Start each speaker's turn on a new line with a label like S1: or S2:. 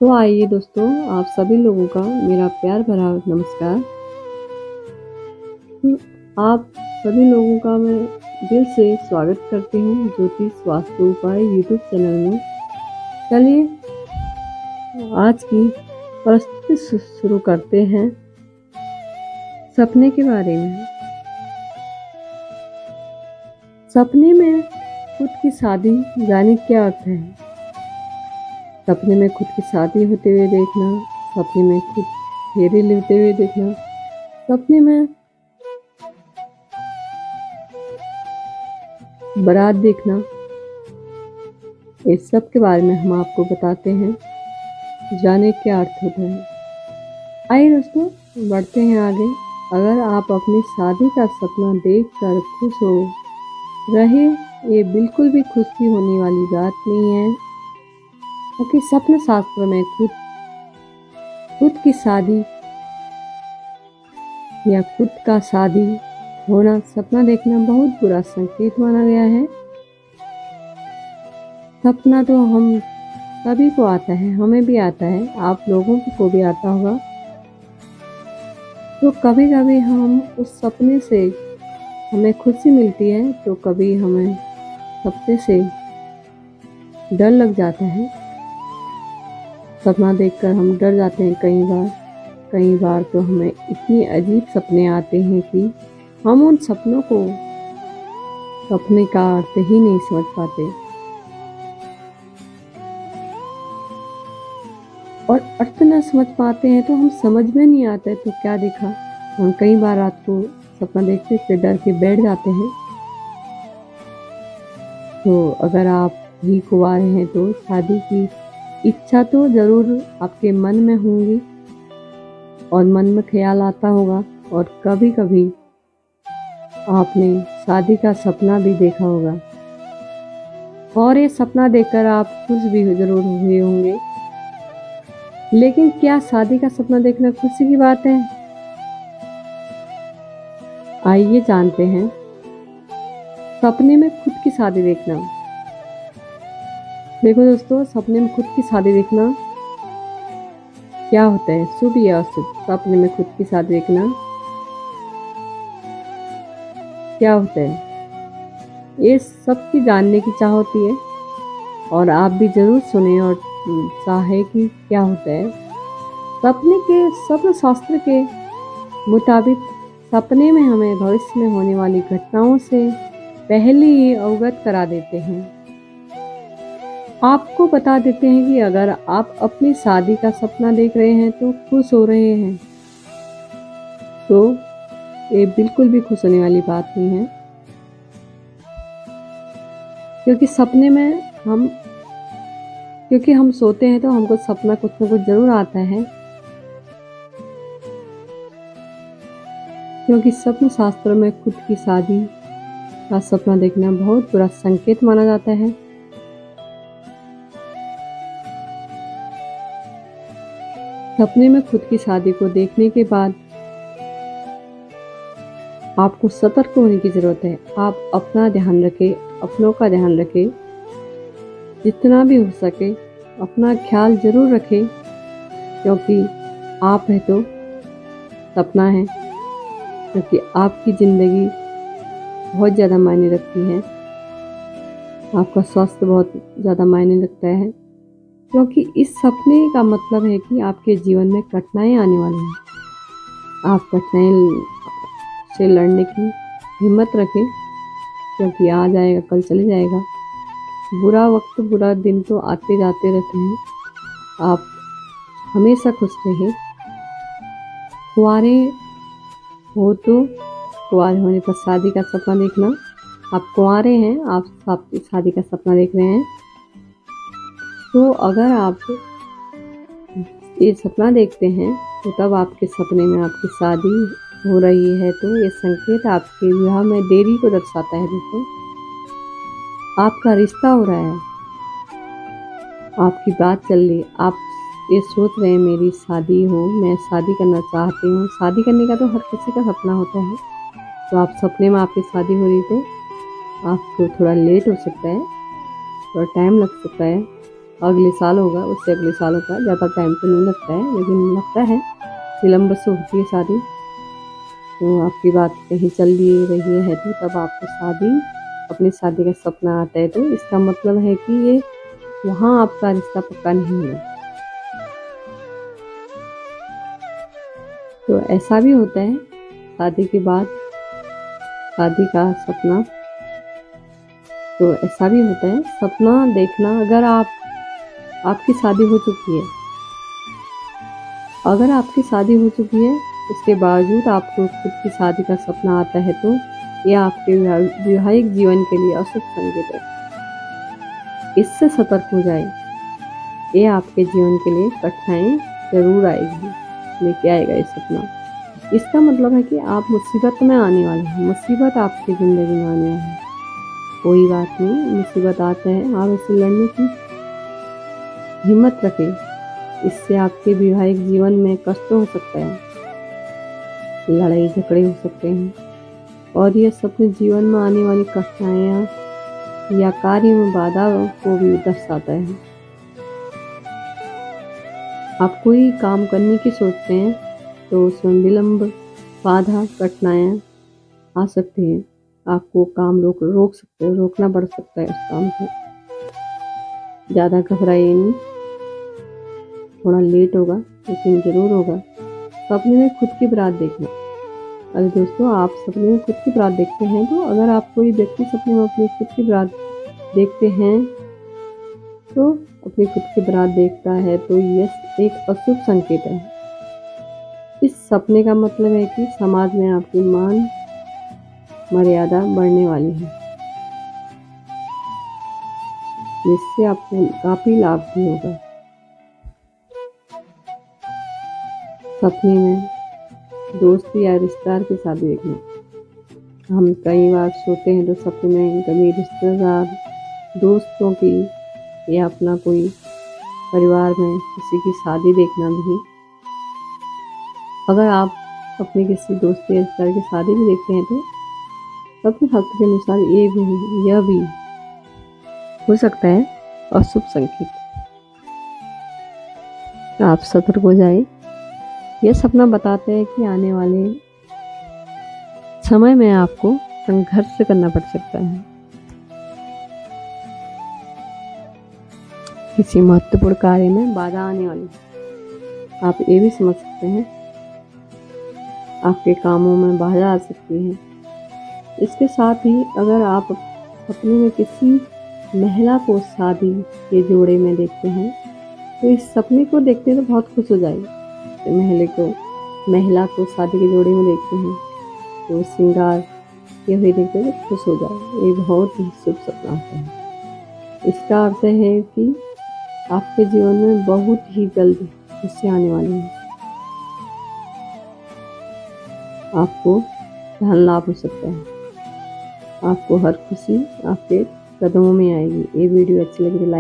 S1: तो आइए दोस्तों, आप सभी लोगों का मेरा प्यार भरा नमस्कार। आप सभी लोगों का मैं दिल से स्वागत करती हूँ ज्योतिष वास्तु उपाय यूट्यूब चैनल में। चलिए आज की प्रस्तुति शुरू करते हैं सपने के बारे में। सपने में खुद की शादी जाने क्या अर्थ है। सपने में खुद की शादी होते हुए देखना, सपने में खुद फेरे लेते हुए देखना, सपने में बारात देखना, इस सब के बारे में हम आपको बताते हैं। जाने क्या अर्थ होता है। आइए दोस्तों बढ़ते हैं आगे। अगर आप अपनी शादी का सपना देखकर खुश हो रहे, ये बिल्कुल भी खुशी होने वाली बात नहीं है, क्योंकि सपने शास्त्र में खुद की शादी या खुद का शादी होना, सपना देखना बहुत बुरा संकेत माना गया है। सपना तो हम सभी को आता है, हमें भी आता है, आप लोगों को भी आता होगा। तो कभी कभी हम उस सपने से हमें खुशी मिलती है, तो कभी हमें सपने से डर लग जाता है। सपना देखकर हम डर जाते हैं कई बार तो हमें इतनी अजीब सपने आते हैं कि हम उन सपनों को, सपने का अर्थ ही नहीं समझ पाते। और अर्थ न समझ पाते हैं तो हम समझ में नहीं आता है तो क्या देखा। हम कई बार रात को सपना देखते से डर के बैठ जाते हैं। तो अगर आप भी कुंवारे हैं तो शादी की इच्छा तो जरूर आपके मन में होंगी और मन में ख्याल आता होगा, और कभी कभी आपने शादी का सपना भी देखा होगा और ये सपना देखकर आप खुश भी जरूर हुए होंगे। लेकिन क्या शादी का सपना देखना खुशी की बात है? आइए जानते हैं। सपने में खुद की शादी देखना। देखो दोस्तों, सपने में खुद की शादी देखना क्या होता है, शुभ या अशुभ? सपने में खुद की शादी देखना क्या होता है, ये सबकी जानने की चाह होती है, और आप भी जरूर सुने और चाहे कि क्या होता है। स्वप्न शास्त्र के मुताबिक सपने में हमें भविष्य में होने वाली घटनाओं से पहले ही अवगत करा देते हैं। आपको बता देते हैं कि अगर आप अपनी शादी का सपना देख रहे हैं तो खुश हो रहे हैं, तो ये बिल्कुल भी खुश होने वाली बात नहीं है। क्योंकि सपने में क्योंकि हम सोते हैं तो हमको सपना कुछ ना कुछ जरूर आता है। क्योंकि स्वप्न शास्त्र में खुद की शादी का सपना देखना बहुत बुरा संकेत माना जाता है। सपने में खुद की शादी को देखने के बाद आपको सतर्क होने की जरूरत है। आप अपना ध्यान रखें, अपनों का ध्यान रखें, जितना भी हो सके अपना ख्याल जरूर रखें, क्योंकि आप है तो सपना है, क्योंकि आपकी ज़िंदगी बहुत ज़्यादा मायने रखती है। आपका स्वास्थ्य बहुत ज़्यादा मायने रखता है, क्योंकि इस सपने का मतलब है कि आपके जीवन में कठिनाई आने वाली है। आप कठिनाई से लड़ने की हिम्मत रखें, क्योंकि आ जाएगा कल चले जाएगा। बुरा वक्त, बुरा दिन तो आते जाते रहते हैं। आप हमेशा खुश रहें। कुंवारे हो तो कुंवारे होने पर शादी का सपना देखना। आप कुंवारे हैं, आप शादी का सपना देख रहे हैं, तो अगर आप ये सपना देखते हैं तो तब आपके सपने में आपकी शादी हो रही है, तो ये संकेत आपके विवाह में देरी को दर्शाता है। दोस्तों, आपका रिश्ता हो रहा है, आपकी बात चल रही, आप ये सोच रहे हैं मेरी शादी हो, मैं शादी करना चाहती हूँ। शादी करने का तो हर किसी का सपना होता है। तो आप सपने में आपकी शादी हो रही, तो आपको थोड़ा लेट हो सकता है, थोड़ा टाइम लग सकता है, अगले साल होगा, उससे अगले साल होगा, ज़्यादा टाइम तो नहीं लगता है, लेकिन लगता है विलम्ब से होती है शादी। तो आपकी बात कहीं चल रही है तो तब आपको अपनी शादी का सपना आता है, तो इसका मतलब है कि ये वहाँ आपका रिश्ता पक्का नहीं है। तो ऐसा भी होता है शादी के बाद शादी का सपना। तो ऐसा भी होता है सपना देखना, अगर आपकी शादी हो चुकी है, अगर आपकी शादी हो चुकी है इसके बावजूद आपको खुद की शादी का सपना आता है, तो यह आपके वैवाहिक जीवन के लिए अशुभ संकेत है। इससे सतर्क हो जाए, ये आपके जीवन के लिए कठिनाई जरूर आएगी, लेके आएगा ये सपना। इसका मतलब है कि आप मुसीबत में आने वाले हैं, मुसीबत आपकी ज़िंदगी में आने वाली है। कोई बात नहीं, मुसीबत आते हैं, आप इससे लड़ने की हिम्मत रखें। इससे आपके वैवाहिक जीवन में कष्ट हो सकता है, लड़ाई झगड़े हो सकते हैं, और यह अपने जीवन में आने वाली कठिनाइयाँ या कार्य में बाधा को भी दर्शाता है। आप कोई काम करने की सोचते हैं तो उसमें विलम्ब, बाधा, कठिनाइयाँ आ सकती हैं। आपको काम रोक सकते हैं, रोकना पड़ सकता है उस काम को। ज़्यादा घबराइए नहीं, थोड़ा लेट होगा लेकिन ज़रूर होगा। सपने में खुद की बारात देखना। अरे दोस्तों, आप सपने में खुद की बारात देखते हैं, तो अगर आप कोई व्यक्ति सपने में अपनी खुद की बारात देखते हैं तो अपनी खुद की बारात देखता है तो यह एक अशुभ संकेत है। इस सपने का मतलब है कि समाज में आपकी मान मर्यादा बढ़ने वाली है, जिससे आपको काफी लाभ भी होगा। सपने में दोस्त या रिश्तेदार के साथ देखना। हम कई बार सोते हैं तो सपने में कभी रिश्तेदार, दोस्तों की या अपना कोई परिवार में किसी की शादी देखना भी। अगर आप अपने किसी दोस्त या रिश्तेदार की शादी भी देखते हैं तो सपने शास्त्र के अनुसार यह भी हो सकता है अशुभ संकेत। आप सतर्क हो जाए। यह सपना बताते हैं कि आने वाले समय में आपको संघर्ष करना पड़ सकता है। किसी महत्वपूर्ण कार्य में बाधा आने वाली है। आप ये भी समझ सकते हैं आपके कामों में बाधा आ सकती है। इसके साथ ही अगर आप सपने में किसी महिला को शादी के जोड़े में देखते हैं तो इस सपने को देखते हैं तो बहुत खुश हो जाएगी। महिला को शादी के जोड़े में देखते हैं तो श्रृंगार ये हुए देखते हैं तो खुश हो जाए। ये बहुत ही शुभ सपना होता है। इसका अर्थ है कि आपके जीवन में बहुत ही जल्द खुशी आने वाली है। आपको धन लाभ हो सकता है। आपको हर खुशी आपके कदमों में आएगी। ये वीडियो अच्छी लगी तो लाइक